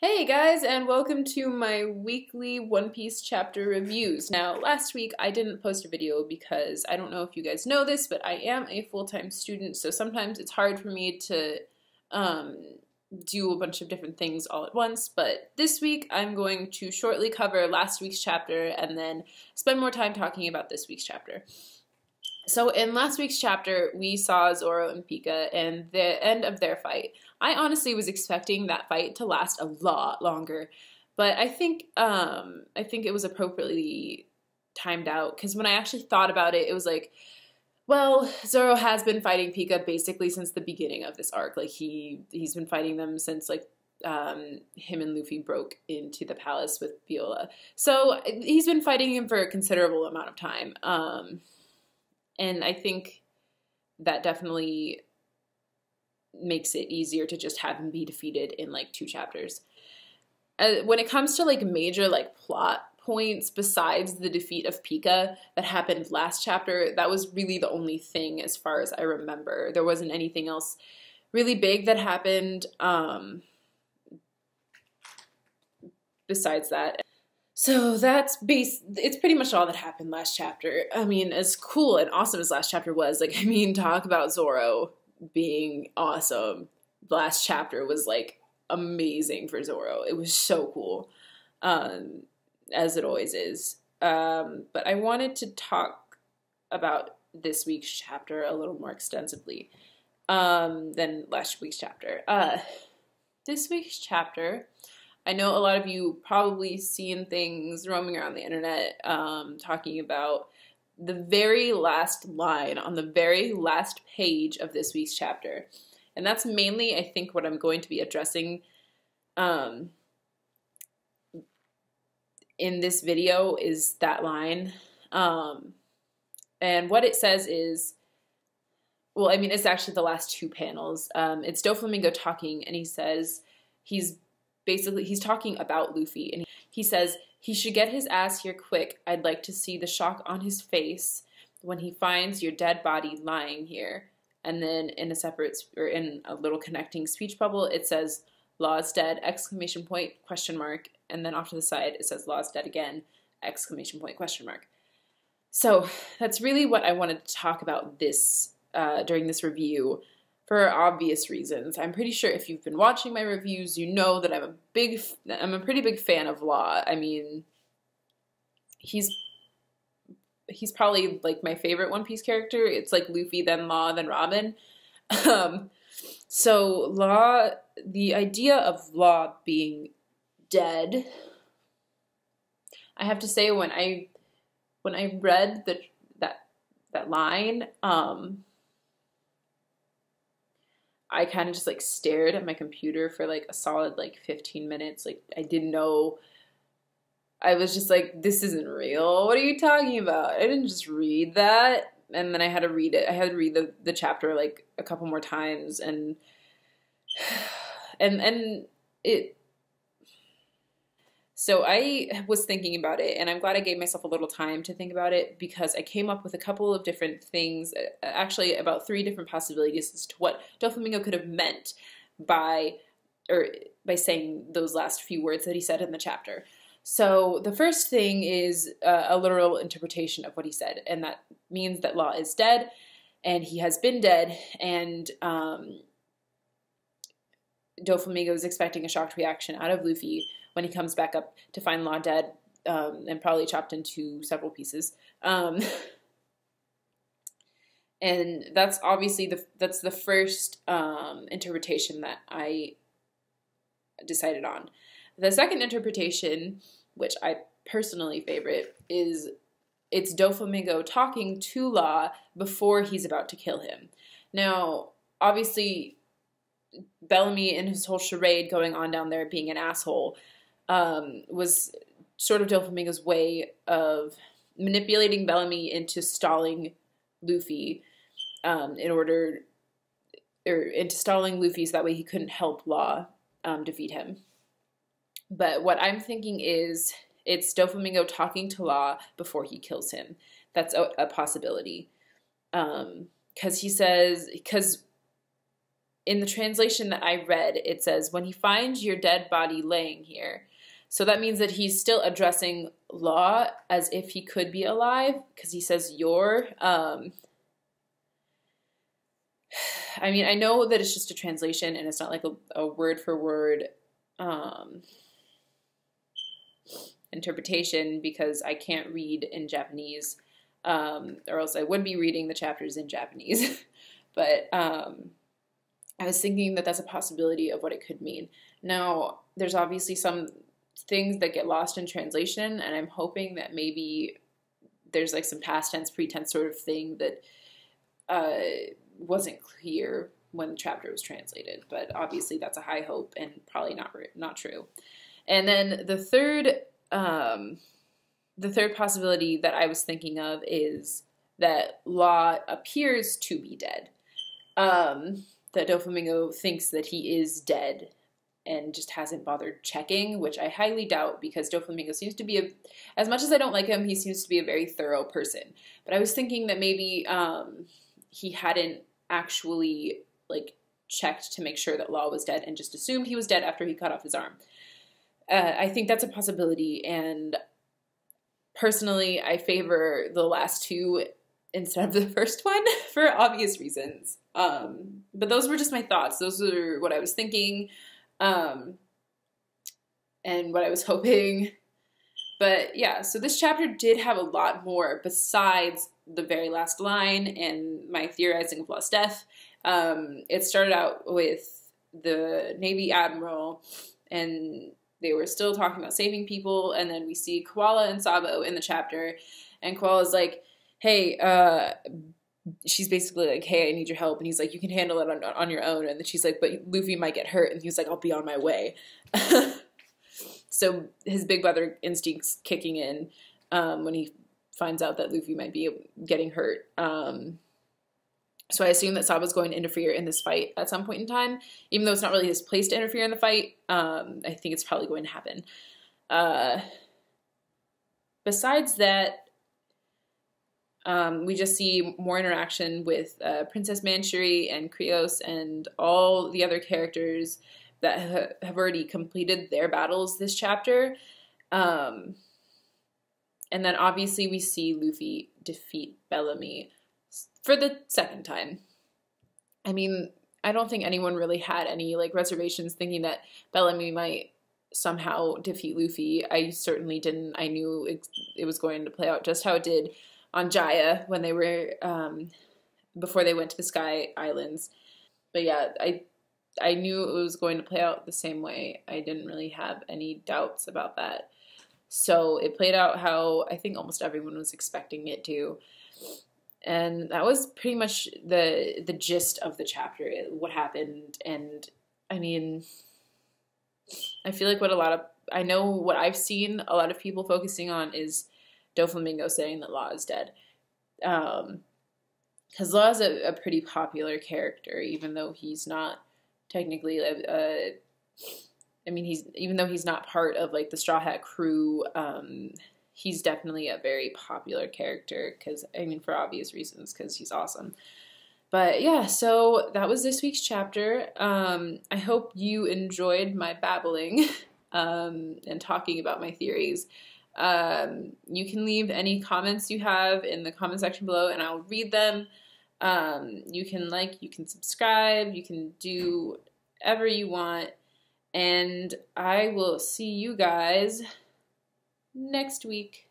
Hey guys, and welcome to my weekly One Piece chapter reviews. Now, last week I didn't post a video because I don't know if you guys know this, but I am a full-time student, so sometimes it's hard for me to do a bunch of different things all at once. But this week I'm going to shortly cover last week's chapter and then spend more time talking about this week's chapter. So in last week's chapter, we saw Zoro and Pika and the end of their fight. I honestly was expecting that fight to last a lot longer, but I think it was appropriately timed out, because when I actually thought about it, it was like, well, Zoro has been fighting Pika basically since the beginning of this arc. Like he's been fighting them since like him and Luffy broke into the palace with Viola. So he's been fighting him for a considerable amount of time. And I think that definitely makes it easier to just have him be defeated in like 2 chapters. When it comes to like major like plot points besides the defeat of Pika that happened last chapter, that was really the only thing as far as I remember. There wasn't anything else really big that happened besides that. So it's pretty much all that happened last chapter. I mean, as cool and awesome as last chapter was, like, I mean, talk about Zoro being awesome. The last chapter was like amazing for Zoro. It was so cool, as it always is. But I wanted to talk about this week's chapter a little more extensively than last week's chapter. This week's chapter, I know a lot of you probably seen things roaming around the internet talking about the very last line on the very last page of this week's chapter. And that's mainly, I think, what I'm going to be addressing in this video is that line. And what it says is, well, I mean, it's actually the last 2 panels. It's Doflamingo talking, and he says he's talking about Luffy, and he says he should get his ass here quick. I'd like to see the shock on his face when he finds your dead body lying here. And then in a little connecting speech bubble, it says Law is dead, exclamation point, question mark, and then off to the side it says Law is dead again, exclamation point, question mark. So that's really what I wanted to talk about this during this review. For obvious reasons. I'm pretty sure if you've been watching my reviews, you know that I'm a pretty big fan of Law. I mean, he's probably like my favorite One Piece character. It's like Luffy, then Law, then Robin. So Law, the idea of Law being dead, I have to say when I read that line, I kind of just like stared at my computer for like a solid like 15 minutes. Like I didn't know. I was just like, this isn't real. What are you talking about? I didn't just read that. And then I had to read it. I had to read the chapter like a couple more times, and it. So I was thinking about it, and I'm glad I gave myself a little time to think about it, because I came up with a couple of different things, actually about 3 different possibilities as to what Doflamingo could have meant by saying those last few words that he said in the chapter. So the first thing is a literal interpretation of what he said, and that means that Law is dead, and he has been dead, and Doflamingo is expecting a shocked reaction out of Luffy when he comes back up to find Law dead, and probably chopped into several pieces. And that's obviously that's the first interpretation that I decided on. The second interpretation, which I personally favorite, is it's Doflamingo talking to Law before he's about to kill him. Now, obviously, Bellamy and his whole charade going on down there being an asshole was sort of Doflamingo's way of manipulating Bellamy into stalling Luffy into stalling Luffy so that way he couldn't help Law defeat him. But what I'm thinking is it's Doflamingo talking to Law before he kills him. That's a possibility. Because in the translation that I read, it says, when he finds your dead body laying here. So that means that he's still addressing Law as if he could be alive, because he says your. I mean, I know that it's just a translation and it's not like a word for word interpretation, because I can't read in Japanese, or else I would be reading the chapters in Japanese. But I was thinking that that's a possibility of what it could mean. Now, there's obviously some things that get lost in translation, and I'm hoping that maybe there's like some past tense, pretense sort of thing that wasn't clear when the chapter was translated. But obviously that's a high hope and probably not true. And then the third possibility that I was thinking of is that Law appears to be dead. That Doflamingo thinks that he is dead and just hasn't bothered checking, which I highly doubt, because Doflamingo seems to be as much as I don't like him, he seems to be a very thorough person. But I was thinking that maybe he hadn't actually like checked to make sure that Law was dead and just assumed he was dead after he cut off his arm. I think that's a possibility, and personally, I favor the last two instead of the first one for obvious reasons. But those were just my thoughts. Those are what I was thinking, and what I was hoping. But yeah, so this chapter did have a lot more besides the very last line and my theorizing of Law's death. It started out with the Navy Admiral, and they were still talking about saving people, and then we see Koala and Sabo in the chapter, and Koala's like, hey, she's basically like, hey, I need your help, and he's like, you can handle it on your own, and then she's like, but Luffy might get hurt, and he's like, I'll be on my way. So his big brother instincts kicking in when he finds out that Luffy might be getting hurt. So I assume that Sabo's going to interfere in this fight at some point in time, even though it's not really his place to interfere in the fight. I think it's probably going to happen. Besides that, we just see more interaction with Princess Manchuri and Krios and all the other characters that have already completed their battles this chapter. And then obviously we see Luffy defeat Bellamy for the second time. I mean, I don't think anyone really had any like reservations thinking that Bellamy might somehow defeat Luffy. I certainly didn't. I knew it was going to play out just how it did on Jaya when they were, before they went to the Sky Islands. But yeah, I knew it was going to play out the same way. I didn't really have any doubts about that. So it played out how I think almost everyone was expecting it to. And that was pretty much the gist of the chapter, what happened. And I mean, I feel like I know what I've seen a lot of people focusing on is Doflamingo saying that Law is dead. Because Law is a pretty popular character, even though he's not technically, even though he's not part of like the Straw Hat crew, he's definitely a very popular character, because, I mean, for obvious reasons, because he's awesome. But yeah, so that was this week's chapter. I hope you enjoyed my babbling and talking about my theories. You can leave any comments you have in the comment section below, and I'll read them. You can subscribe, you can do whatever you want, and I will see you guys next week.